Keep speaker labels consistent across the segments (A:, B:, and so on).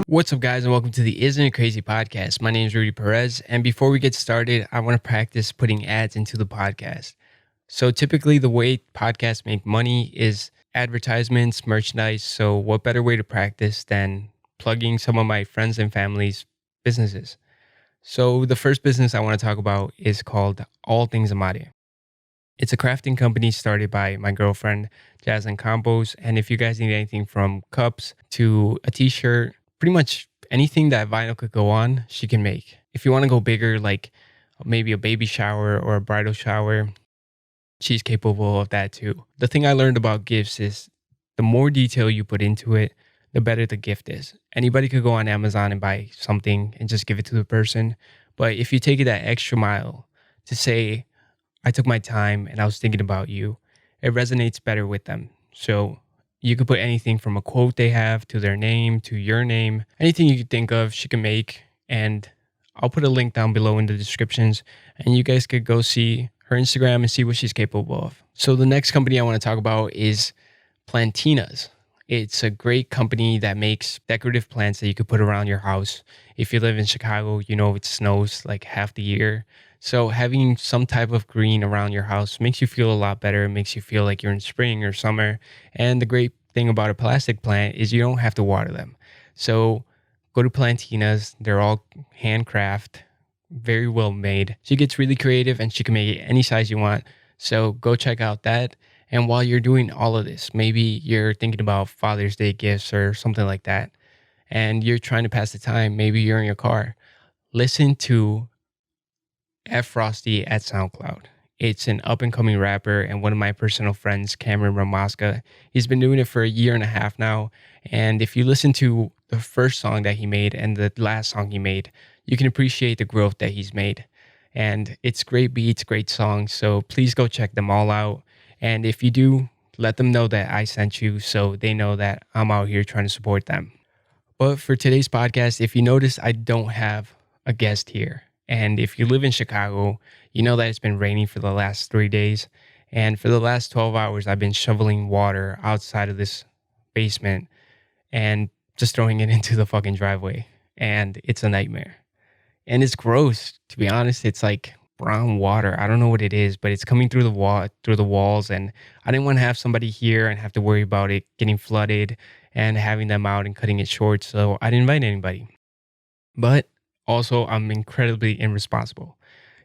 A: What's up, guys, and welcome to the Isn't It Crazy podcast. My name is Rudy Perez, and before we get started, I want to practice putting ads into the podcast. So typically, the way podcasts make money is advertisements, merchandise. So what better way to practice than plugging some of my friends and family's businesses? So the first business I want to talk about is called All Things Amare. It's a crafting company started by my girlfriend, Jaslyn Campos. And if you guys need anything from cups to a t-shirt, pretty much anything that vinyl could go on, she can make. If you want to go bigger, like maybe a baby shower or a bridal shower, she's capable of that too. The thing I learned about gifts is the more detail you put into it, the better the gift is. Anybody could go on Amazon and buy something and just give it to the person. But if you take it that extra mile to say, I took my time and I was thinking about you, it resonates better with them. So you could put anything from a quote they have to their name to your name, anything you could think of, she can make. And I'll put a link down below in the descriptions and you guys could go see her Instagram and see what she's capable of. So the next company I want to talk about is Plantinas. It's a great company that makes decorative plants that you could put around your house. If you live in Chicago, you know it snows like half the year. So having some type of green around your house makes you feel a lot better. It makes you feel like you're in spring or summer. And the great thing about a plastic plant is you don't have to water them. So go to Plantinas. They're all handcraft, very well made. She gets really creative and she can make it any size you want. So go check out that. And while you're doing all of this, maybe you're thinking about Father's Day gifts or something like that, and you're trying to pass the time. Maybe you're in your car. Listen to F Frosty at SoundCloud. It's an up and coming rapper and one of my personal friends, Cameron Ramaska. He's been doing it for a year and a half now. And if you listen to the first song that he made and the last song he made, you can appreciate the growth that he's made. And it's great beats, great songs. So please go check them all out. And if you do, let them know that I sent you so they know that I'm out here trying to support them. But for today's podcast, if you notice, I don't have a guest here. And if you live in Chicago, you know that it's been raining for the last 3 days. And for the last 12 hours, I've been shoveling water outside of this basement and just throwing it into the fucking driveway. And it's a nightmare. And it's gross, to be honest. It's like brown water. I don't know what it is, but it's coming through the walls. And I didn't want to have somebody here and have to worry about it getting flooded and having them out and cutting it short. So I didn't invite anybody. But also, I'm incredibly irresponsible.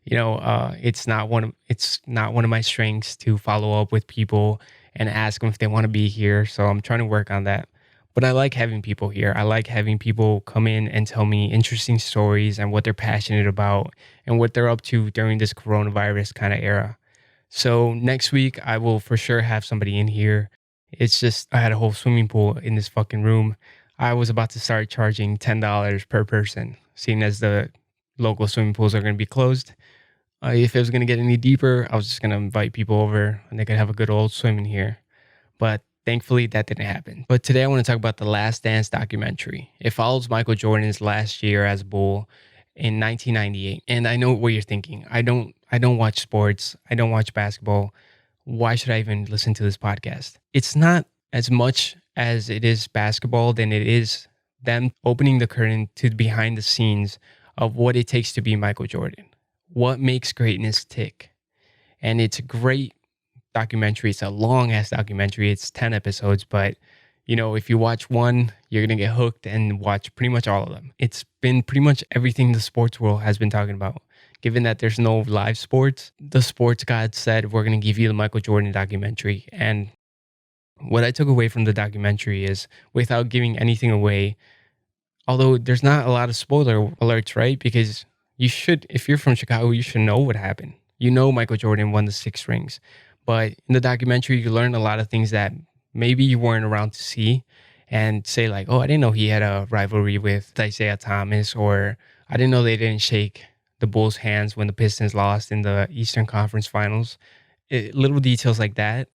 A: It's not one of my strengths to follow up with people and ask them if they want to be here. So I'm trying to work on that. But I like having people here. I like having people come in and tell me interesting stories and what they're passionate about and what they're up to during this coronavirus kind of era. So next week, I will for sure have somebody in here. It's just, I had a whole swimming pool in this fucking room. I was about to start charging $10 per person, seeing as the local swimming pools are going to be closed. If it was going to get any deeper, I was just going to invite people over and they could have a good old swim in here. But thankfully, that didn't happen. But today I want to talk about the Last Dance documentary. It follows Michael Jordan's last year as a Bull in 1998. And I know what you're thinking. I don't watch sports. I don't watch basketball. Why should I even listen to this podcast? It's not as much as it is basketball than it is them opening the curtain to behind the scenes of what it takes to be Michael Jordan. What makes greatness tick? And it's a great documentary. It's a long ass documentary. It's 10 episodes, but if you watch one, you're going to get hooked and watch pretty much all of them. It's been pretty much everything the sports world has been talking about. Given that there's no live sports, the sports gods said, we're going to give you the Michael Jordan documentary. And what I took away from the documentary is, without giving anything away, although there's not a lot of spoiler alerts, right? Because you should, if you're from Chicago, you should know what happened. You know Michael Jordan won the 6 rings. But in the documentary, you learn a lot of things that maybe you weren't around to see and say like, oh, I didn't know he had a rivalry with Isaiah Thomas, or I didn't know they didn't shake the Bulls' hands when the Pistons lost in the Eastern Conference Finals. Little details like that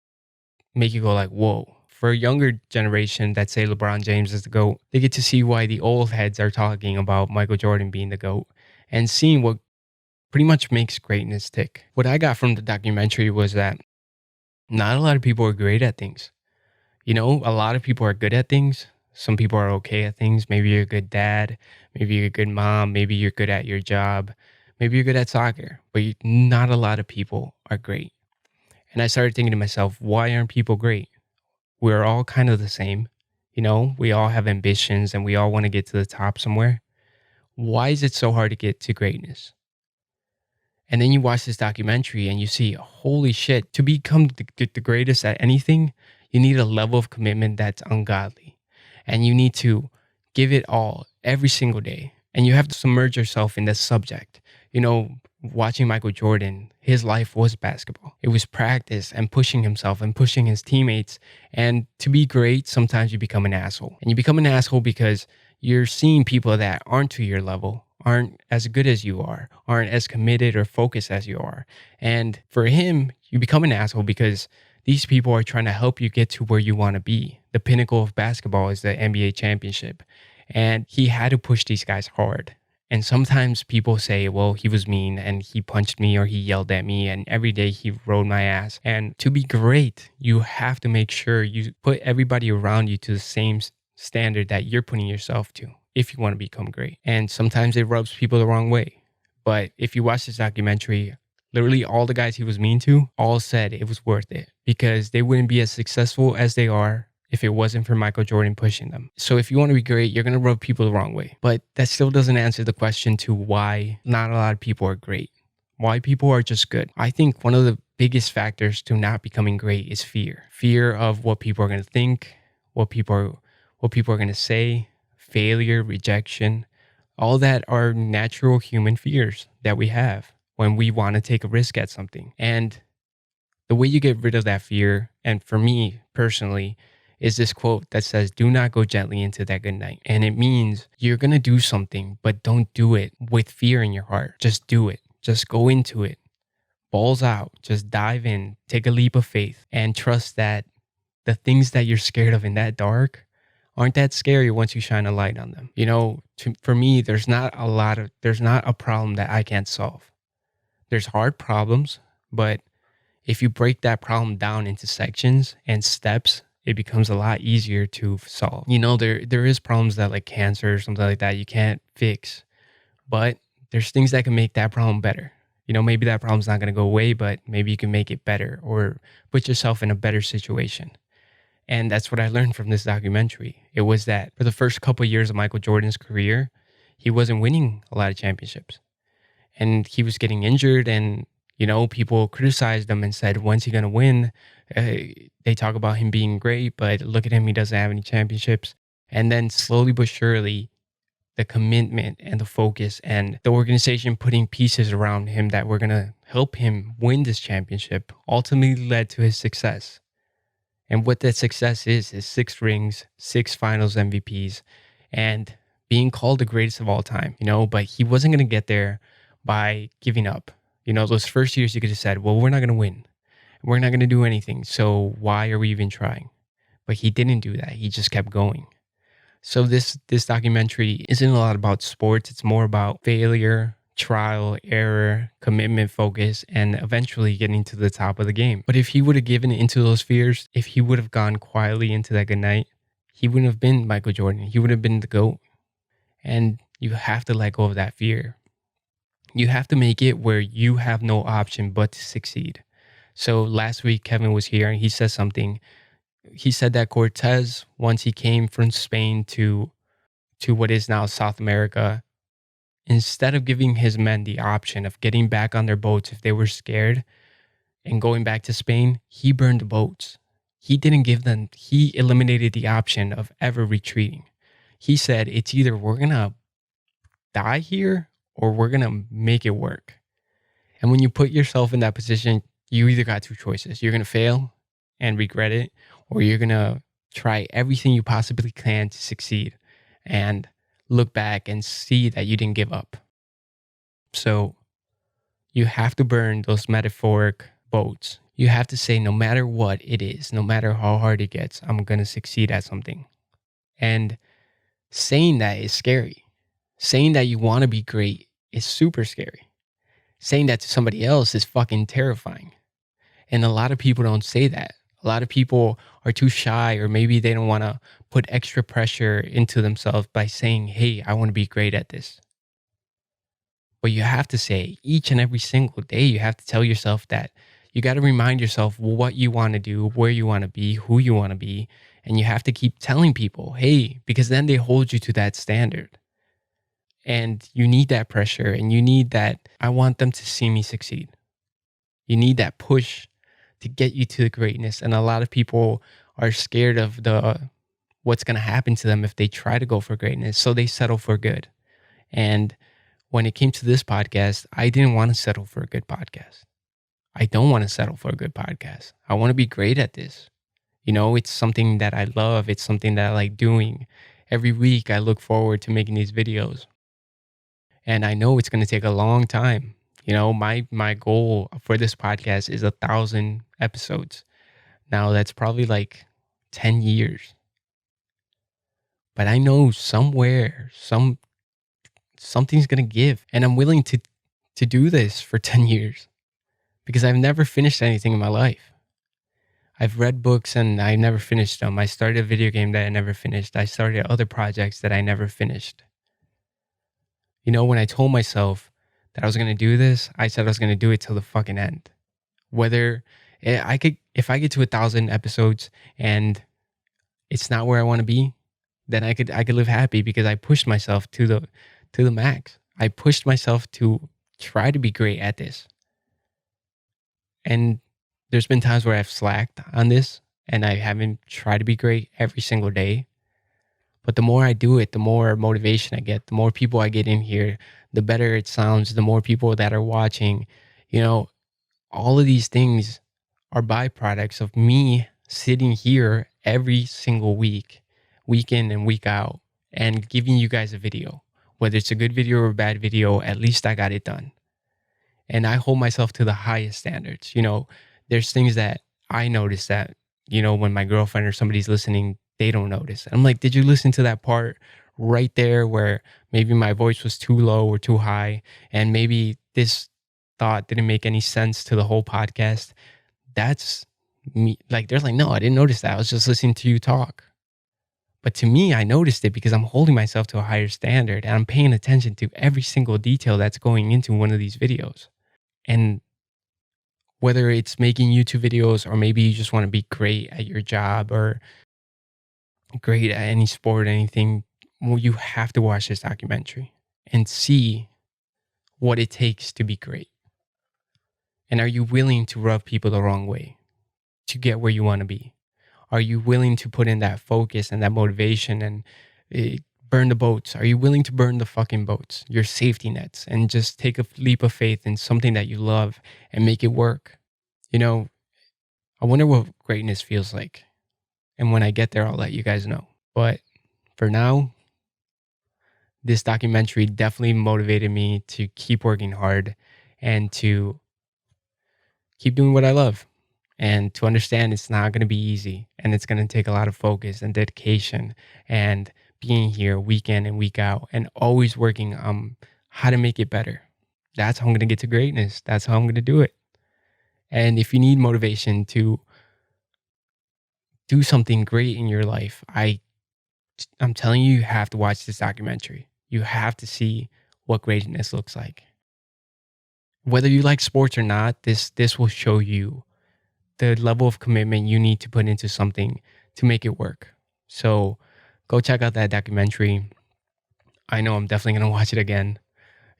A: make you go like, whoa. For a younger generation that say LeBron James is the GOAT, they get to see why the old heads are talking about Michael Jordan being the GOAT and seeing what pretty much makes greatness tick. What I got from the documentary was that not a lot of people are great at things. A lot of people are good at things. Some people are okay at things. Maybe you're a good dad. Maybe you're a good mom. Maybe you're good at your job. Maybe you're good at soccer, but not a lot of people are great. And I started thinking to myself, why aren't people great? We're all kind of the same. We all have ambitions and we all want to get to the top somewhere. Why is it so hard to get to greatness? And then you watch this documentary and you see, holy shit, to become the greatest at anything, you need a level of commitment that's ungodly. And you need to give it all every single day. And you have to submerge yourself in the subject. Watching Michael Jordan, his life was basketball. It was practice and pushing himself and pushing his teammates. And to be great, sometimes you become an asshole. And you become an asshole because you're seeing people that aren't to your level, aren't as good as you are, aren't as committed or focused as you are. And for him, you become an asshole because these people are trying to help you get to where you want to be. The pinnacle of basketball is the NBA championship. And he had to push these guys hard. And sometimes people say, well, he was mean and he punched me or he yelled at me and every day he rode my ass. And to be great, you have to make sure you put everybody around you to the same standard that you're putting yourself to if you want to become great. And sometimes it rubs people the wrong way. But if you watch this documentary, literally all the guys he was mean to all said it was worth it because they wouldn't be as successful as they are if it wasn't for Michael Jordan pushing them. So if you want to be great, you're going to rub people the wrong way. But that still doesn't answer the question to why not a lot of people are great. Why people are just good. I think one of the biggest factors to not becoming great is fear. Fear of what people are going to think, what people are going to say, failure, rejection. All that are natural human fears that we have when we want to take a risk at something. And the way you get rid of that fear, and for me personally, is this quote that says, do not go gently into that good night. And it means you're going to do something, but don't do it with fear in your heart. Just do it. Just go into it. Balls out. Just dive in. Take a leap of faith and trust that the things that you're scared of in that dark aren't that scary once you shine a light on them. For me, there's not a problem that I can't solve. There's hard problems, but if you break that problem down into sections and steps, it becomes a lot easier to solve. There is problems that like cancer or something like that you can't fix, but there's things that can make that problem better. Maybe that problem's not going to go away, but maybe you can make it better or put yourself in a better situation. And that's what I learned from this documentary. It was that for the first couple of years of Michael Jordan's career, he wasn't winning a lot of championships. And he was getting injured and, people criticized him and said, when's he going to win? They talk about him being great, but look at him, he doesn't have any championships. And then slowly but surely, the commitment and the focus and the organization putting pieces around him that were going to help him win this championship ultimately led to his success. And what that success is 6 rings, 6 finals MVPs, and being called the greatest of all time, but he wasn't going to get there by giving up. Those first years you could have said, well, we're not going to win. We're not going to do anything. So why are we even trying? But he didn't do that. He just kept going. So this documentary isn't a lot about sports. It's more about failure, trial, error, commitment, focus, and eventually getting to the top of the game. But if he would have given into those fears, if he would have gone quietly into that good night, he wouldn't have been Michael Jordan. He would have been the GOAT. And you have to let go of that fear. You have to make it where you have no option but to succeed. So last week, Kevin was here and he said something. He said that Cortez, once he came from Spain to what is now South America, instead of giving his men the option of getting back on their boats if they were scared and going back to Spain, he burned the boats. He eliminated the option of ever retreating. He said, it's either we're going to die here or we're going to make it work. And when you put yourself in that position, you either got 2 choices. You're going to fail and regret it, or you're going to try everything you possibly can to succeed and look back and see that you didn't give up. So you have to burn those metaphoric boats. You have to say, no matter what it is, no matter how hard it gets, I'm going to succeed at something. And saying that is scary. Saying that you want to be great is super scary. Saying that to somebody else is fucking terrifying. And a lot of people don't say that. A lot of people are too shy, or maybe they don't want to put extra pressure into themselves by saying, hey, I want to be great at this. But you have to say each and every single day, you have to tell yourself that you got to remind yourself what you want to do, where you want to be, who you want to be. And you have to keep telling people, hey, because then they hold you to that standard. And you need that pressure, and you need that. I want them to see me succeed. You need that push to get you to the greatness. And a lot of people are scared of the what's going to happen to them if they try to go for greatness. So they settle for good. And when it came to this podcast, I didn't want to settle for a good podcast. I don't want to settle for a good podcast. I want to be great at this. It's something that I love. It's something that I like doing. Every week, I look forward to making these videos. And I know it's going to take a long time. My goal for this podcast is 1,000 episodes. Now, that's probably like 10 years. But I know somewhere, something's going to give. And I'm willing to do this for 10 years because I've never finished anything in my life. I've read books and I never finished them. I started a video game that I never finished. I started other projects that I never finished. When I told myself that I was going to do this, I said I was going to do it till the fucking end. Whether if I get to 1,000 episodes and it's not where I want to be, then I could live happy because I pushed myself to the max. I pushed myself to try to be great at this. And there's been times where I've slacked on this and I haven't tried to be great every single day. But the more I do it, the more motivation I get, the more people I get in here, the better it sounds, the more people that are watching. All of these things are byproducts of me sitting here every single week in and week out, and giving you guys a video. Whether it's a good video or a bad video, at least I got it done. And I hold myself to the highest standards. There's things that I notice that, when my girlfriend or somebody's listening, they don't notice. I'm like, did you listen to that part right there where maybe my voice was too low or too high? And maybe this thought didn't make any sense to the whole podcast. That's me. Like, they're like, no, I didn't notice that. I was just listening to you talk. But to me, I noticed it because I'm holding myself to a higher standard and I'm paying attention to every single detail that's going into one of these videos. And whether it's making YouTube videos or maybe you just want to be great at your job or great at any sport, anything, well, you have to watch this documentary and see what it takes to be great. And are you willing to rub people the wrong way to get where you want to be? Are you willing to put in that focus and that motivation and burn the boats? Are you willing to burn the fucking boats, your safety nets, and just take a leap of faith in something that you love and make it work? I wonder what greatness feels like. And when I get there, I'll let you guys know. But for now, this documentary definitely motivated me to keep working hard and to keep doing what I love. And to understand it's not going to be easy. And it's going to take a lot of focus and dedication and being here week in and week out and always working on how to make it better. That's how I'm going to get to greatness. That's how I'm going to do it. And if you need motivation to do something great in your life, I'm telling you, you have to watch this documentary. You have to see what greatness looks like. Whether you like sports or not, this will show you the level of commitment you need to put into something to make it work. So go check out that documentary. I know I'm definitely going to watch it again.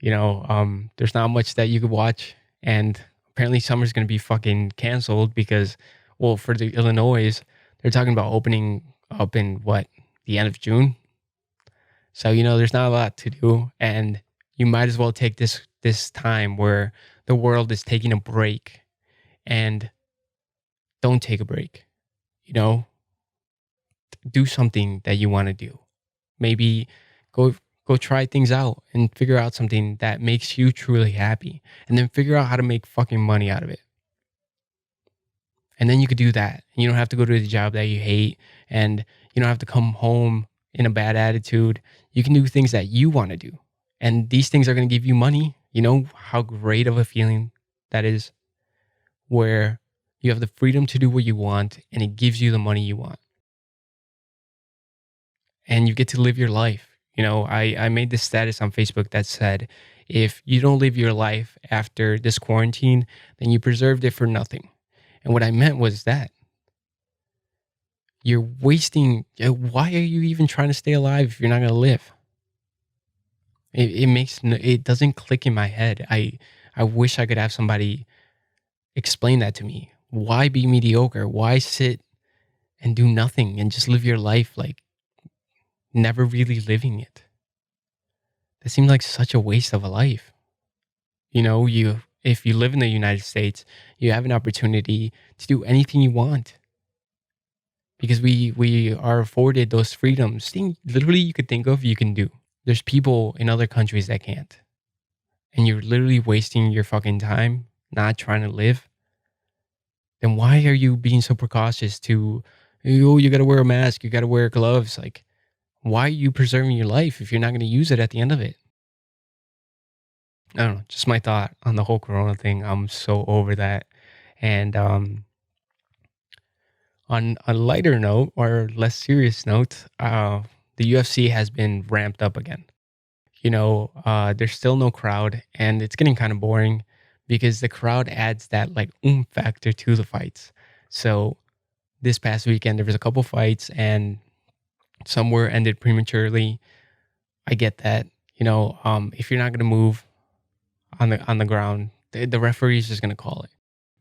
A: There's not much that you could watch. And apparently summer's going to be fucking canceled because, well, for the Illinois, they're talking about opening up in the end of June. So, there's not a lot to do. And you might as well take this time where the world is taking a break and don't take a break. Do something that you want to do. Maybe go try things out and figure out something that makes you truly happy, and then figure out how to make fucking money out of it. And then you could do that. And you don't have to go to the job that you hate, and you don't have to come home in a bad attitude. You can do things that you want to do. And these things are going to give you money. You know how great of a feeling that is, where You have the freedom to do what you want, and it gives you the money you want. And you get to live your life. I made this status on Facebook that said, if you don't live your life after this quarantine, then you preserved it for nothing. And what I meant was that you're wasting. Why are you even trying to stay alive if you're not going to live? It doesn't click in my head. I wish I could have somebody explain that to me. Why be mediocre? Why sit and do nothing and just live your life like never really living it? That seems like such a waste of a life. You if you live in the United States, you have an opportunity to do anything you want because we are afforded those freedoms. Thing literally you could think of, you can do. There's people in other countries that can't. And you're literally wasting your fucking time not trying to live. Then why are you being so precautious to, oh, you got to wear a mask, you got to wear gloves? Like, why are you preserving your life if you're not going to use it at the end of it? I don't know, just my thought on the whole corona thing. I'm so over that. And on a lighter note or less serious note, the UFC has been ramped up again. There's still no crowd, and it's getting kind of boring because the crowd adds that like factor to the fights. So this past weekend there was a couple fights, and some were ended prematurely. I get that. If you're not gonna move on the ground, the referee is just gonna call it.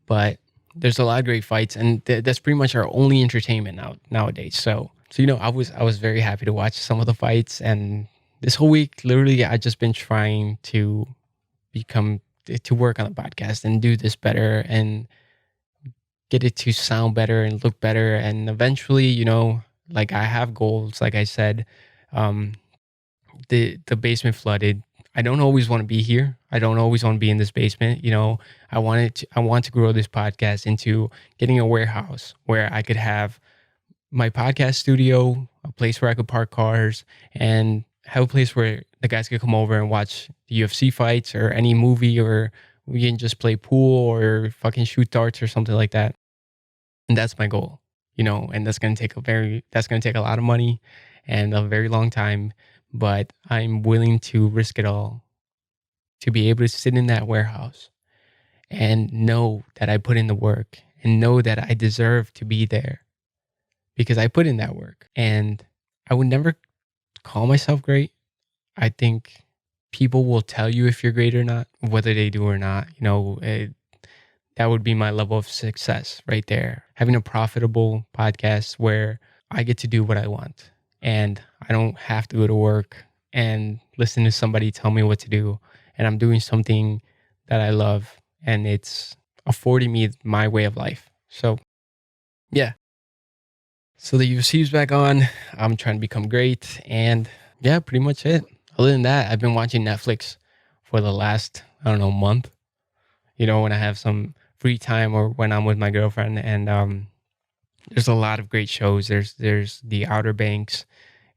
A: But there's a lot of great fights, and that's pretty much our only entertainment nowadays. So I was very happy to watch some of the fights, and this whole week, literally, I just been trying to become to work on the podcast and do this better and get it to sound better and look better, and eventually, like I have goals. Like I said, um, the basement flooded. I don't always want to be here. I don't always want to be in this basement. I want to grow this podcast into getting a warehouse where I could have my podcast studio, a place where I could park cars, and have a place where the guys could come over and watch the UFC fights or any movie, or we can just play pool or fucking shoot darts or something like that. And that's my goal, and that's gonna take a lot of money and a very long time, but I'm willing to risk it all to be able to sit in that warehouse and know that I put in the work and know that I deserve to be there because I put in that work. And I would never call myself great. I think people will tell you if you're great or not, whether they do or not. That would be my level of success right there. Having a profitable podcast where I get to do what I want and I don't have to go to work and listen to somebody tell me what to do. And I'm doing something that I love, and it's affording me my way of life. So, yeah. So the UFC's back on. I'm trying to become great. And yeah, pretty much it. Other than that, I've been watching Netflix for the last, I don't know, month. When I have some free time or when I'm with my girlfriend. And there's a lot of great shows. There's The Outer Banks.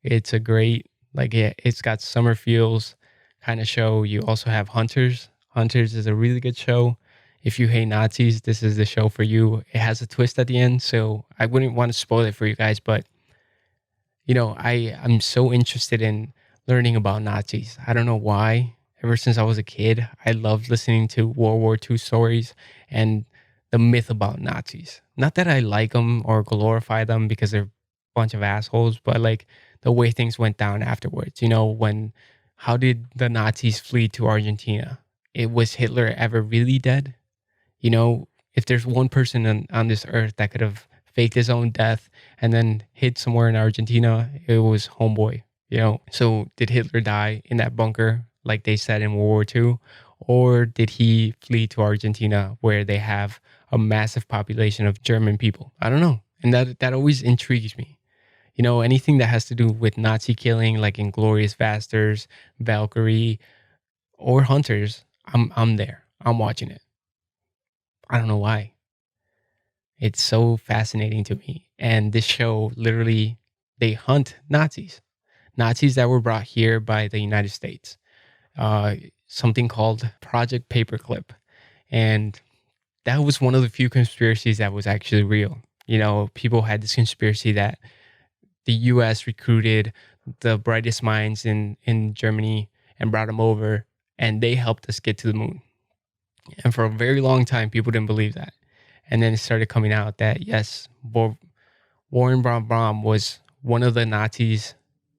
A: It's a great, like, yeah, it's got summer feels kind of show. You also have Hunters. Hunters is a really good show. If you hate Nazis, this is the show for you. It has a twist at the end, so I wouldn't want to spoil it for you guys, but I'm so interested in learning about Nazis. I don't know why. Ever since I was a kid, I loved listening to World War II stories and the myth about Nazis. Not that I like them or glorify them because they're a bunch of assholes, but like the way things went down afterwards. How did the Nazis flee to Argentina? Was Hitler ever really dead? If there's one person on this earth that could have faked his own death and then hid somewhere in Argentina, it was Homeboy. So did Hitler die in that bunker like they said in World War II? Or did he flee to Argentina where they have a massive population of German people? I don't know. And that always intrigues me. Anything that has to do with Nazi killing, like Inglorious Bastards, Valkyrie, or Hunters, I'm there. I'm watching it. I don't know why. It's so fascinating to me. And this show literally, they hunt Nazis, Nazis that were brought here by the United States. Uh, Something called Project Paperclip. And that was one of the few conspiracies that was actually real. People had this conspiracy that the US recruited the brightest minds in Germany and brought them over, and they helped us get to the moon. And for a very long time, people didn't believe that. And then it started coming out that yes, Warren von Braun was one of the Nazis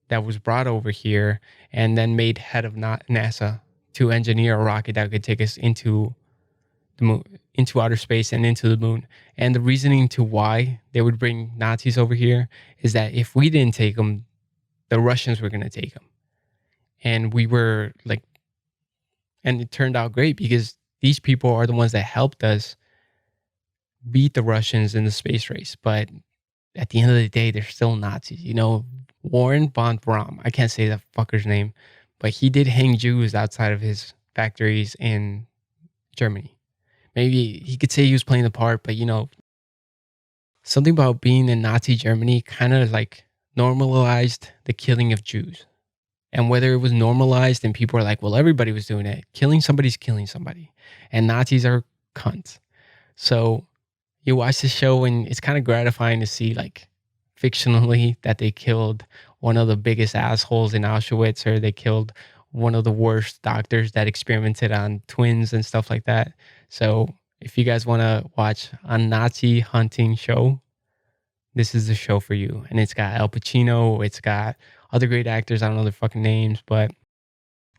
A: that was brought over here and then made head of NASA to engineer a rocket that could take us into the moon, into outer space and into the moon. And the reasoning to why they would bring Nazis over here is that if we didn't take them, the Russians were going to take them. And we were like, and it turned out great because these people are the ones that helped us beat the Russians in the space race. But at the end of the day, they're still Nazis. Warren von Braun, I can't say that fucker's name, but he did hang Jews outside of his factories in Germany. Maybe he could say he was playing the part, but something about being in Nazi Germany kind of like normalized the killing of Jews. And whether it was normalized and people are like, well, everybody was doing it, killing somebody's killing somebody. And Nazis are cunts. So you watch the show and it's kind of gratifying to see like fictionally that they killed one of the biggest assholes in Auschwitz, or they killed one of the worst doctors that experimented on twins and stuff like that. So if you guys want to watch a Nazi hunting show, this is the show for you. And it's got Al Pacino, it's got other great actors. I don't know their fucking names, but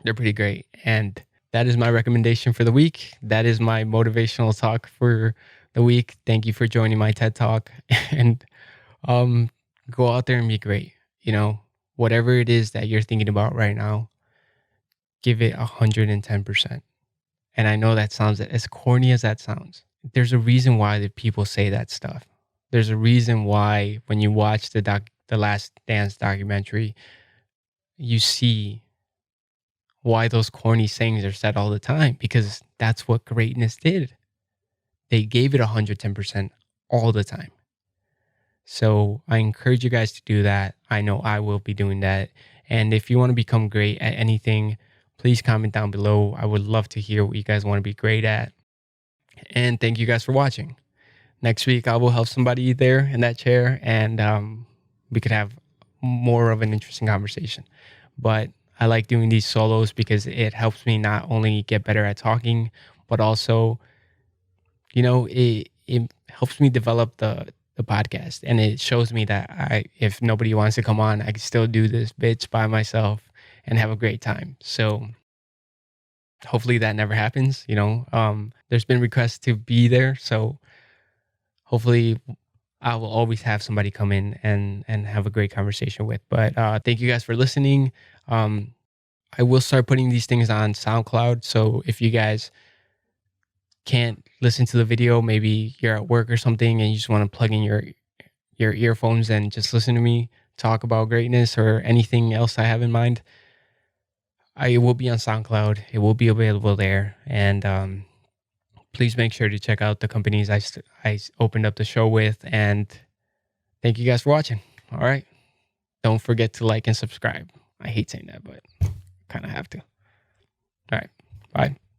A: they're pretty great. And that is my recommendation for the week. That is my motivational talk for the week. Thank you for joining my TED Talk. And go out there and be great. Whatever it is that you're thinking about right now, give it 110%. And I know that sounds, as corny as that sounds, there's a reason why the people say that stuff. There's a reason why when you watch the Last Dance documentary, you see why those corny sayings are said all the time, because that's what greatness did. They gave it 110% all the time. So I encourage you guys to do that. I know I will be doing that. And if you want to become great at anything, please comment down below. I would love to hear what you guys want to be great at. And thank you guys for watching. Next week, I will help somebody there in that chair, and we could have more of an interesting conversation. But I like doing these solos because it helps me not only get better at talking, but also, it helps me develop the podcast, and it shows me that if nobody wants to come on, I can still do this bitch by myself and have a great time. So hopefully that never happens. There's been requests to be there, so hopefully I will always have somebody come in and have a great conversation with. But thank you guys for listening. I will start putting these things on SoundCloud, so if you guys can't listen to the video, maybe you're at work or something and you just want to plug in your earphones and just listen to me talk about greatness or anything else I have in mind, I will be on SoundCloud. It will be available there. And please make sure to check out the companies I opened up the show with. And thank you guys for watching. All right. Don't forget to like and subscribe. I hate saying that, but kind of have to. All right. Bye.